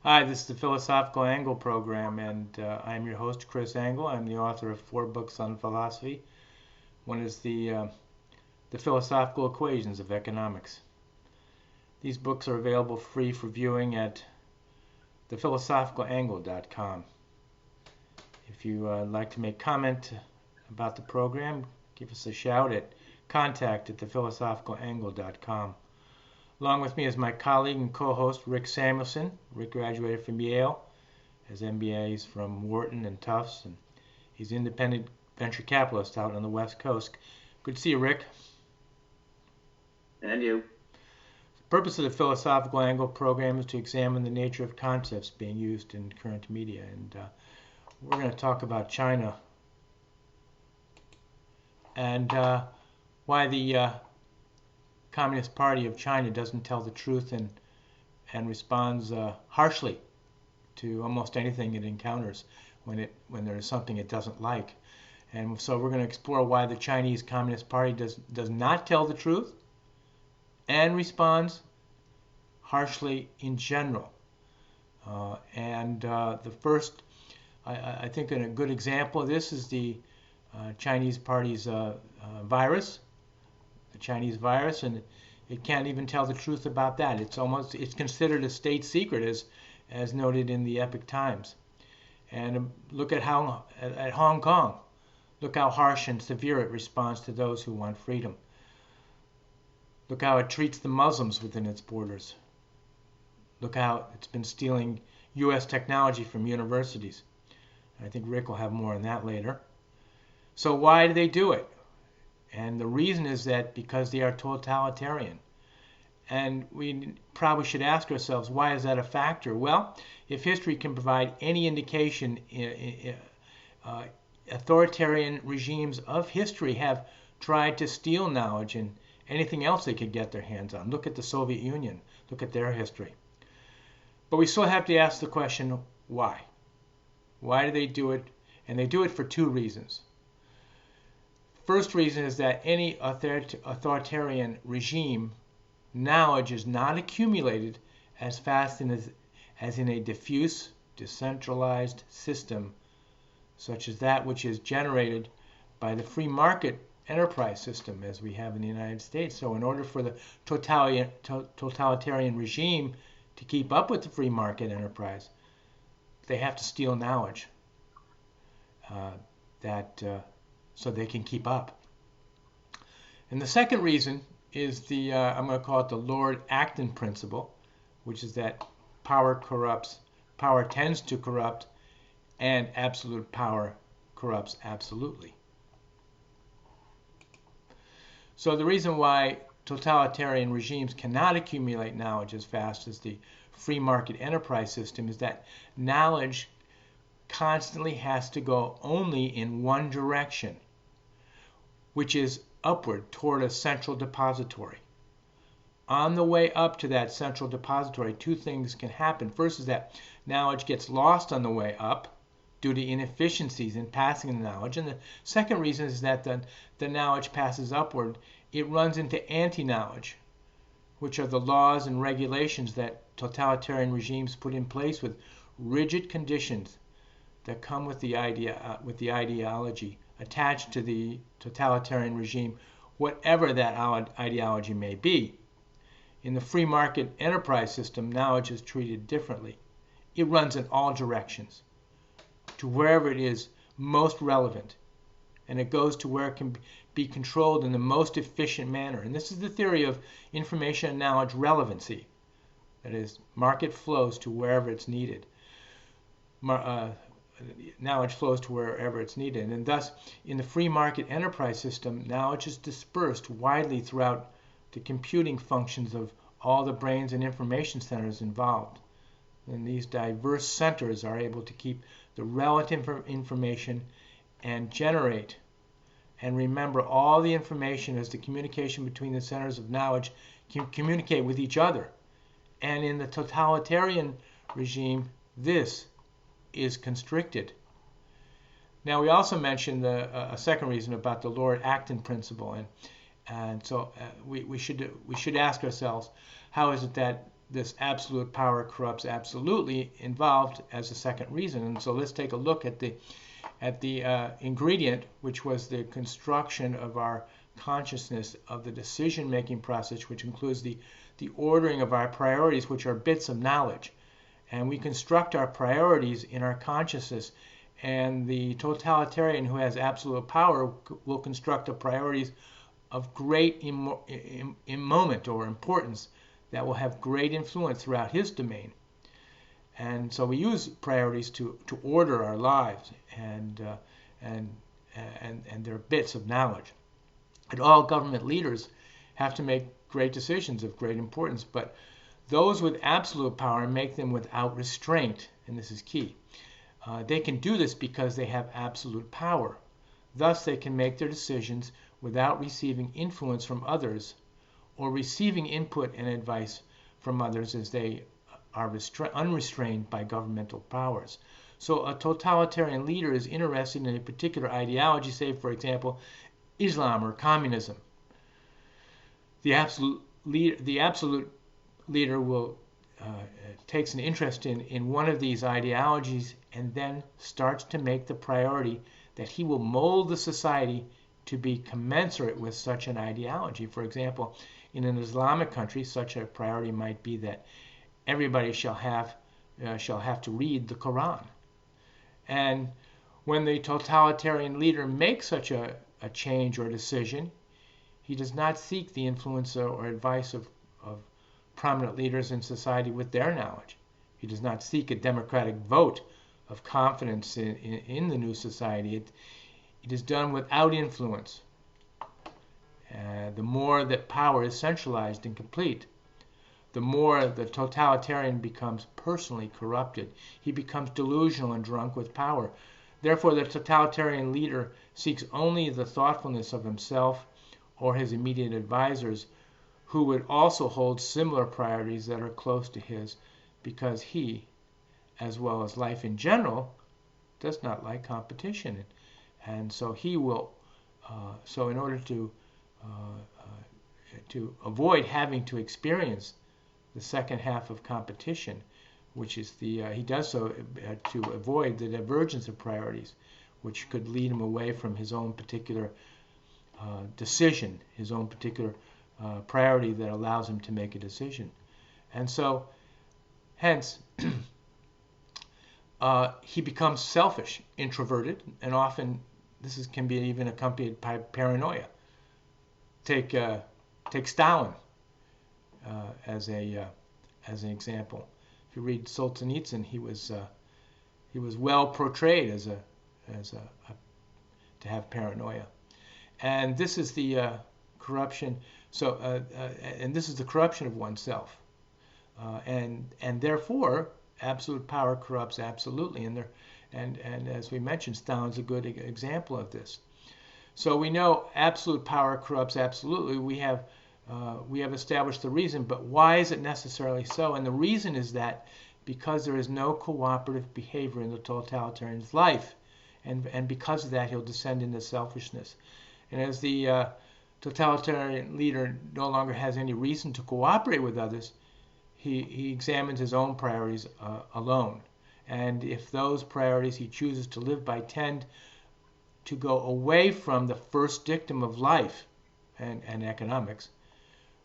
Hi, this is the Philosophical Angle program, and I'm your host, Chris Angle. I'm the author of 4 books on philosophy. One is the Philosophical Equations of Economics. These books are available free for viewing at thephilosophicalAngle.com. If you like to make comment about the program, give us a shout at contact@thephilosophicalAngle.com. Along with me is my colleague and co-host, Rick Samuelson. Rick graduated from Yale, has MBAs from Wharton and Tufts, and he's an independent venture capitalist out on the West Coast. Good to see you, Rick. And you. The purpose of the Philosophical Angle program is to examine the nature of concepts being used in current media, and we're going to talk about China and why the Communist Party of China doesn't tell the truth and responds harshly to almost anything it encounters when there's something it doesn't like. And so we're going to explore why the Chinese Communist Party does not tell the truth and responds harshly in general. The first, I think, a good example of this is the Chinese Party's virus. The Chinese virus, and it can't even tell the truth about that. It's considered a state secret, as noted in the Epoch Times. And look at Hong Kong. Look how harsh and severe it responds to those who want freedom. Look how it treats the Muslims within its borders. Look how it's been stealing U.S. technology from universities. I think Rick will have more on that later. So why do they do it? And the reason is that because they are totalitarian. And we probably should ask ourselves, why is that a factor? Well, if history can provide any indication, authoritarian regimes of history have tried to steal knowledge and anything else they could get their hands on. Look at the Soviet Union. Look at their history. But we still have to ask the question, why? Why do they do it? And they do it for 2 reasons. First reason is that any authoritarian regime, knowledge is not accumulated as fast as in a diffuse, decentralized system, such as that which is generated by the free market enterprise system as we have in the United States. So in order for the totalitarian regime to keep up with the free market enterprise, they have to steal knowledge so they can keep up. And the second reason is I'm going to call it the Lord Acton principle, which is that power corrupts, power tends to corrupt, and absolute power corrupts absolutely. So the reason why totalitarian regimes cannot accumulate knowledge as fast as the free market enterprise system is that knowledge constantly has to go only in one direction, which is upward toward a central depository. On the way up to that central depository, 2 things can happen. First is that knowledge gets lost on the way up due to inefficiencies in passing the knowledge. And the second reason is that the knowledge passes upward. It runs into anti-knowledge, which are the laws and regulations that totalitarian regimes put in place with rigid conditions that come with the ideology attached to the totalitarian regime, whatever that ideology may be. In the free market enterprise system, knowledge is treated differently. It runs in all directions to wherever it is most relevant, and it goes to where it can be controlled in the most efficient manner. And this is the theory of information and knowledge relevancy. That is, market flows to wherever it's needed. Knowledge flows to wherever it's needed. And thus, in the free market enterprise system, knowledge is dispersed widely throughout the computing functions of all the brains and information centers involved. And these diverse centers are able to keep the relative information and generate and remember all the information as the communication between the centers of knowledge can communicate with each other. And in the totalitarian regime, this is constricted. Now, we also mentioned a second reason about the Lord Acton principle, and so we should ask ourselves, how is it that this absolute power corrupts absolutely involved as a second reason. And so let's take a look at the ingredient, which was the construction of our consciousness, of the decision-making process, which includes the ordering of our priorities, which are bits of knowledge. And we construct our priorities in our consciousness, and the totalitarian who has absolute power will construct the priorities of great moment or importance that will have great influence throughout his domain. And so we use priorities to order our lives, and they're bits of knowledge. And all government leaders have to make great decisions of great importance, but those with absolute power make them without restraint, and this is key. They can do this because they have absolute power. Thus, they can make their decisions without receiving influence from others or receiving input and advice from others, as they are unrestrained by governmental powers. So a totalitarian leader is interested in a particular ideology, say, for example, Islam or communism. The absolute leader will takes an interest in one of these ideologies and then starts to make the priority that he will mold the society to be commensurate with such an ideology. For example, in an Islamic country, such a priority might be that everybody shall have to read the Quran. And when the totalitarian leader makes such a change or decision, he does not seek the influence or advice of prominent leaders in society with their knowledge. He does not seek a democratic vote of confidence in the new society. It is done without influence. The more that power is centralized and complete, the more the totalitarian becomes personally corrupted. He becomes delusional and drunk with power. Therefore, the totalitarian leader seeks only the thoughtfulness of himself or his immediate advisors, who would also hold similar priorities that are close to his, because he, as well as life in general, does not like competition. And so he will, so in order to avoid having to experience the second half of competition, which is he does so to avoid the divergence of priorities, which could lead him away from his own particular decision, his own particular priority that allows him to make a decision. And so, hence, he becomes selfish, introverted, and often this can be even accompanied by paranoia. Take Stalin as an example. If you read Solzhenitsyn, he was well portrayed as to have paranoia, and this is the corruption. So, and this is the corruption of oneself, and therefore, absolute power corrupts absolutely. And as we mentioned, Stalin's a good example of this. So we know absolute power corrupts absolutely. We have established the reason, but why is it necessarily so? And the reason is that because there is no cooperative behavior in the totalitarian's life, and because of that, he'll descend into selfishness. And as the totalitarian leader no longer has any reason to cooperate with others, he examines his own priorities alone. And if those priorities he chooses to live by tend to go away from the first dictum of life and economics,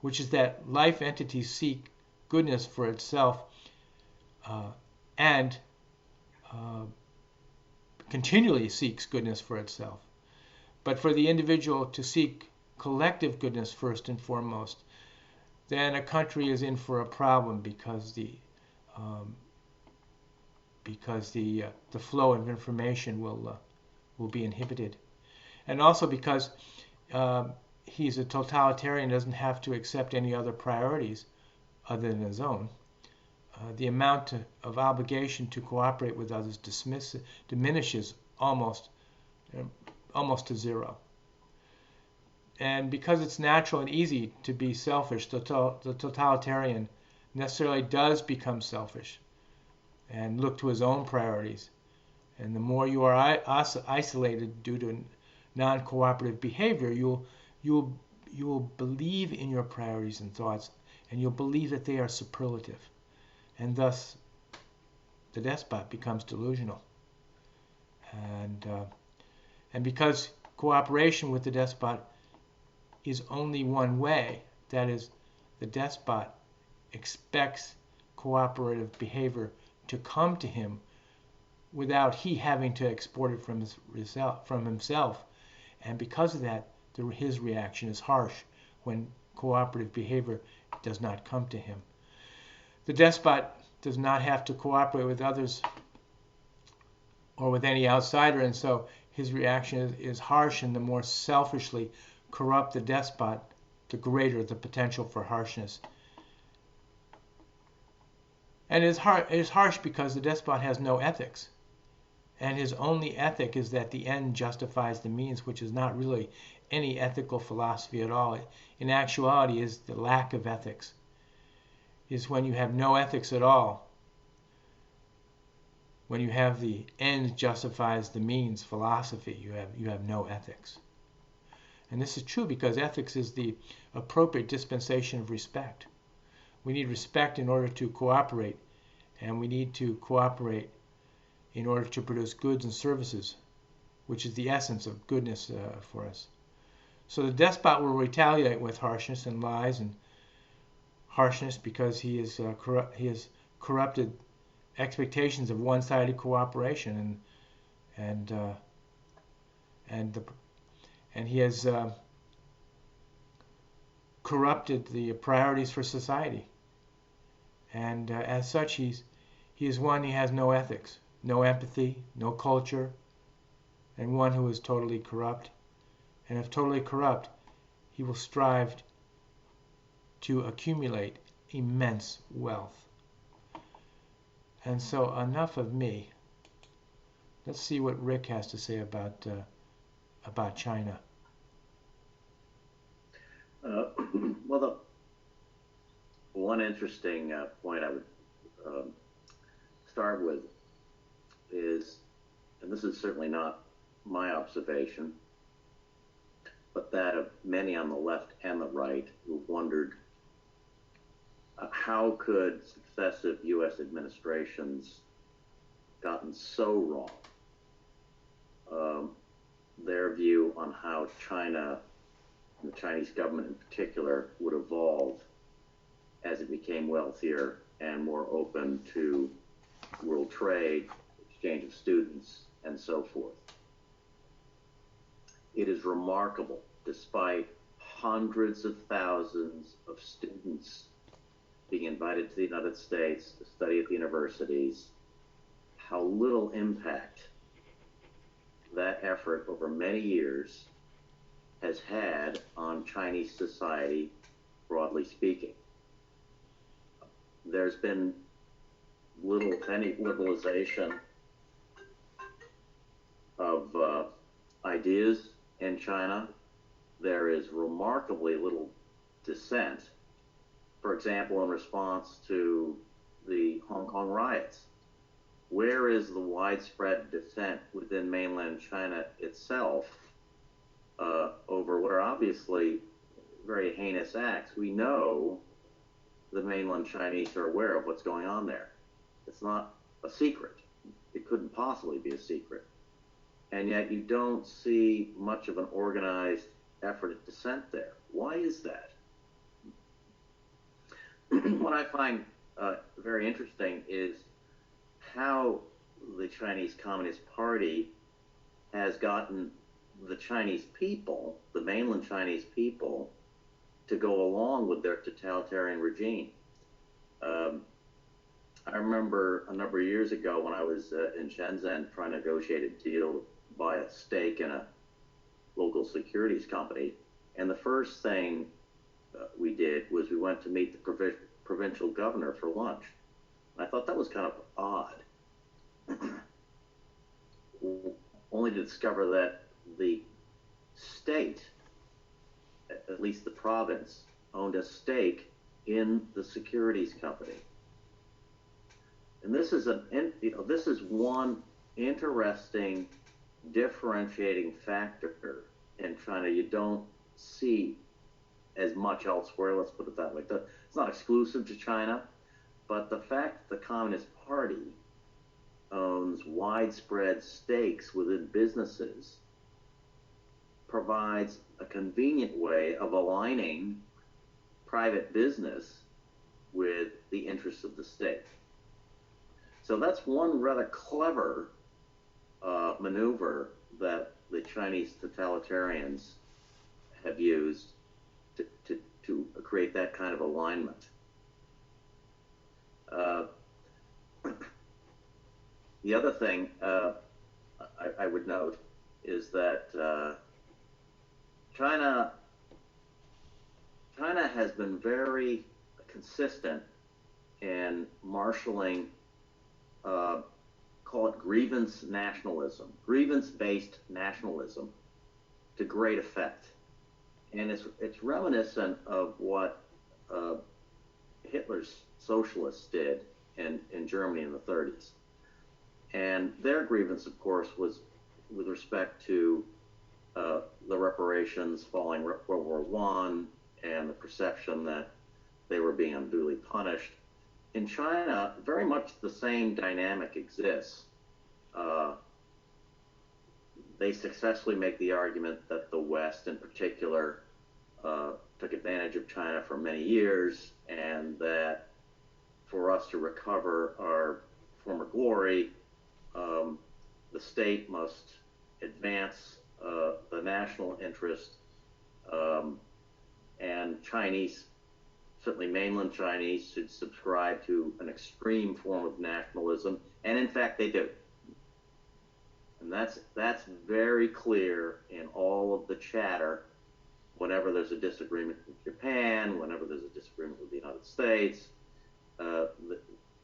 which is that life entities seek goodness for itself and continually seeks goodness for itself. But for the individual to seek collective goodness first and foremost, then a country is in for a problem, because the flow of information will be inhibited, and also because he's a totalitarian, doesn't have to accept any other priorities other than his own. The amount of obligation to cooperate with others diminishes almost to zero. And because it's natural and easy to be selfish, the totalitarian necessarily does become selfish and look to his own priorities. And the more you are isolated due to non-cooperative behavior, you will believe in your priorities and thoughts, and you'll believe that they are superlative, and thus the despot becomes delusional. And because cooperation with the despot is only one way, that is, the despot expects cooperative behavior to come to him without he having to export it from himself, and because of that, his reaction is harsh when cooperative behavior does not come to him. The despot does not have to cooperate with others or with any outsider, and so his reaction is harsh, and the more selfishly corrupt the despot, the greater the potential for harshness. And it is harsh because the despot has no ethics, and his only ethic is that the end justifies the means, which is not really any ethical philosophy at all. In actuality, is the lack of ethics. Is when you have no ethics at all. When you have the end justifies the means philosophy, you have no ethics. And this is true because ethics is the appropriate dispensation of respect. We need respect in order to cooperate, and we need to cooperate in order to produce goods and services, which is the essence of goodness for us. So the despot will retaliate with harshness and lies and harshness because he has corrupted expectations of one-sided cooperation, and he has corrupted the priorities for society. And as such, he is one who has no ethics, no empathy, no culture, and one who is totally corrupt. And if totally corrupt, he will strive to accumulate immense wealth. And so enough of me. Let's see what Rick has to say about China. Well, the one interesting point I would start with is, and this is certainly not my observation, but that of many on the left and the right who wondered how could successive U.S. administrations gotten so wrong their view on how China, and the Chinese government in particular, would evolve as it became wealthier and more open to world trade, exchange of students, and so forth. It is remarkable, despite hundreds of thousands of students being invited to the United States to study at the universities, how little impact that effort over many years has had on Chinese society, broadly speaking. There's been little, if any, liberalization of ideas in China. There is remarkably little dissent. For example, in response to the Hong Kong riots, where is the widespread dissent within mainland China itself over what are obviously very heinous acts? We know the mainland Chinese are aware of what's going on there. It's not a secret. It couldn't possibly be a secret. And yet you don't see much of an organized effort at dissent there. Why is that? What I find very interesting is how the Chinese Communist Party has gotten the Chinese people, the mainland Chinese people, to go along with their totalitarian regime. I remember a number of years ago when I was in Shenzhen trying to negotiate a deal to buy a stake in a local securities company, and the first thing we did was we went to meet the provincial governor for lunch. I thought that was kind of odd, only to discover that the state, at least the province, owned a stake in the securities company. And this is this is one interesting differentiating factor in China you don't see as much elsewhere, let's put it that way. It's not exclusive to China, but the fact that the Communist Party owns widespread stakes within businesses provides a convenient way of aligning private business with the interests of the state. So that's one rather clever maneuver that the Chinese totalitarians have used to create that kind of alignment. The other thing I would note is that China has been very consistent in marshaling, call it grievance nationalism, grievance-based nationalism, to great effect. And it's reminiscent of what Hitler's socialists did in Germany in the 30s. And their grievance, of course, was with respect to the reparations following World War I and the perception that they were being unduly punished. In China, very much the same dynamic exists. They successfully make the argument that the West, in particular, took advantage of China for many years, and that for us to recover our former glory, the state must advance the national interest, and Chinese, certainly mainland Chinese, should subscribe to an extreme form of nationalism, and in fact they do. And that's very clear in all of the chatter whenever there's a disagreement with Japan, whenever there's a disagreement with the United States.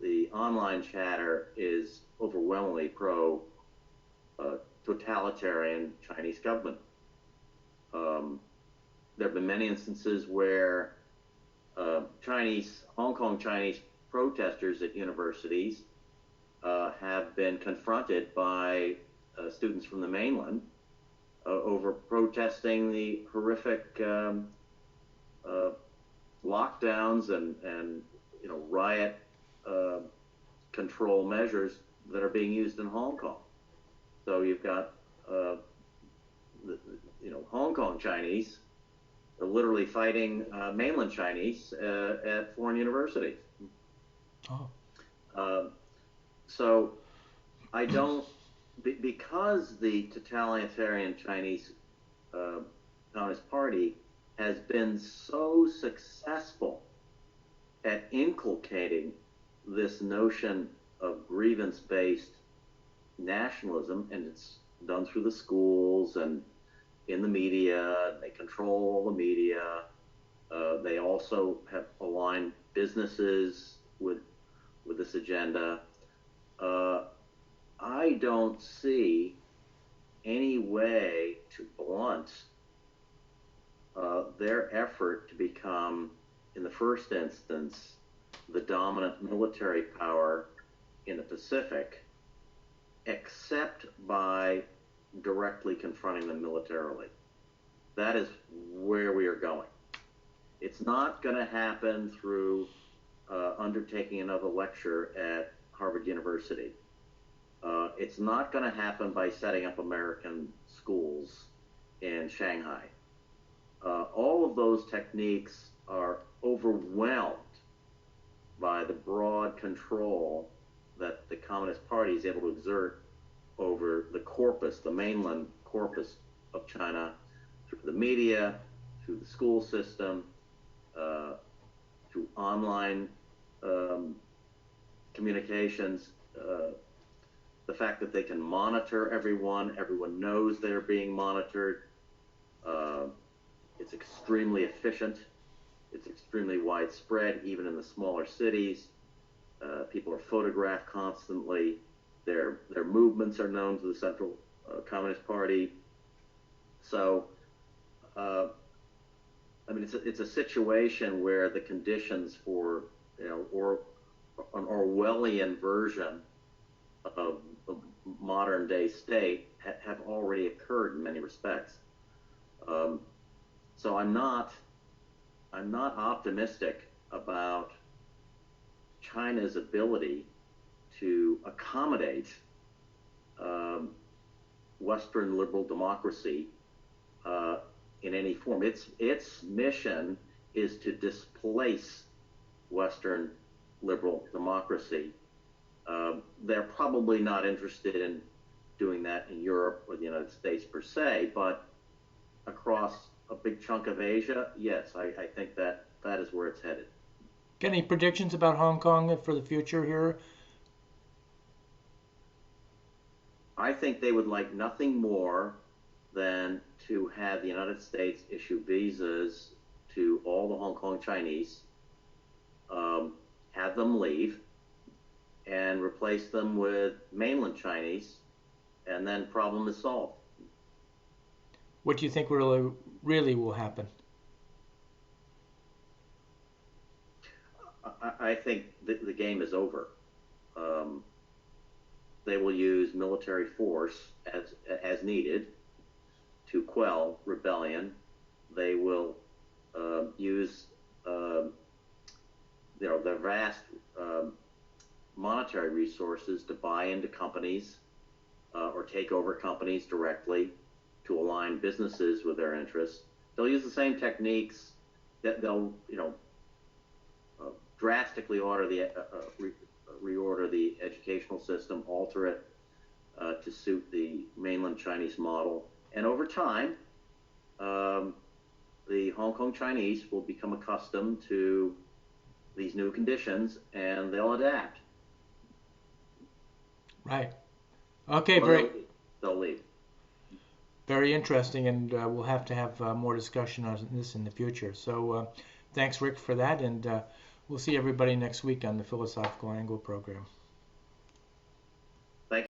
The online chatter is overwhelmingly pro totalitarian Chinese government. There have been many instances where Hong Kong Chinese protesters at universities have been confronted by students from the mainland over protesting the horrific lockdowns and riot control measures that are being used in Hong Kong. So you've got Hong Kong Chinese literally fighting mainland Chinese at foreign universities. Oh. So I don't, because the totalitarian Chinese Communist Party has been so successful at inculcating this notion of grievance-based nationalism, and it's done through the schools and in the media. They control all the media. They also have aligned businesses with this agenda. I don't see any way to blunt their effort to become, in the first instance, the dominant military power in the Pacific, except by directly confronting them militarily. That is where we are going. It's not going to happen through undertaking another lecture at Harvard University. It's not going to happen by setting up American schools in Shanghai. All of those techniques are overwhelmed by the broad control that the Communist Party is able to exert over the corpus, the mainland corpus of China, through the media, through the school system, through online communications. The fact that they can monitor everyone knows they're being monitored. It's extremely efficient. It's extremely widespread, even in the smaller cities. People are photographed constantly. Their movements are known to the Central Communist Party. So, it's a situation where the conditions for, or an Orwellian version of the modern day state have already occurred in many respects. So I'm not I'm not optimistic about China's ability to accommodate Western liberal democracy in any form. Its mission is to displace Western liberal democracy. They're probably not interested in doing that in Europe or the United States per se, but across a big chunk of Asia, yes, I think that is where it's headed. Got any predictions about Hong Kong for the future here? I think they would like nothing more than to have the United States issue visas to all the Hong Kong Chinese, have them leave, and replace them with mainland Chinese, and then problem is solved. What do you think really will happen? I think the game is over. They will use military force as needed to quell rebellion. They will use their vast monetary resources to buy into companies or take over companies directly to align businesses with their interests. They'll use the same techniques. That they'll drastically reorder the educational system, alter it to suit the mainland Chinese model, and over time, the Hong Kong Chinese will become accustomed to these new conditions, and they'll adapt. Right. Okay. They'll leave. Very interesting, and we'll have to have more discussion on this in the future. So thanks, Rick, for that, and we'll see everybody next week on the Philosophical Angle program.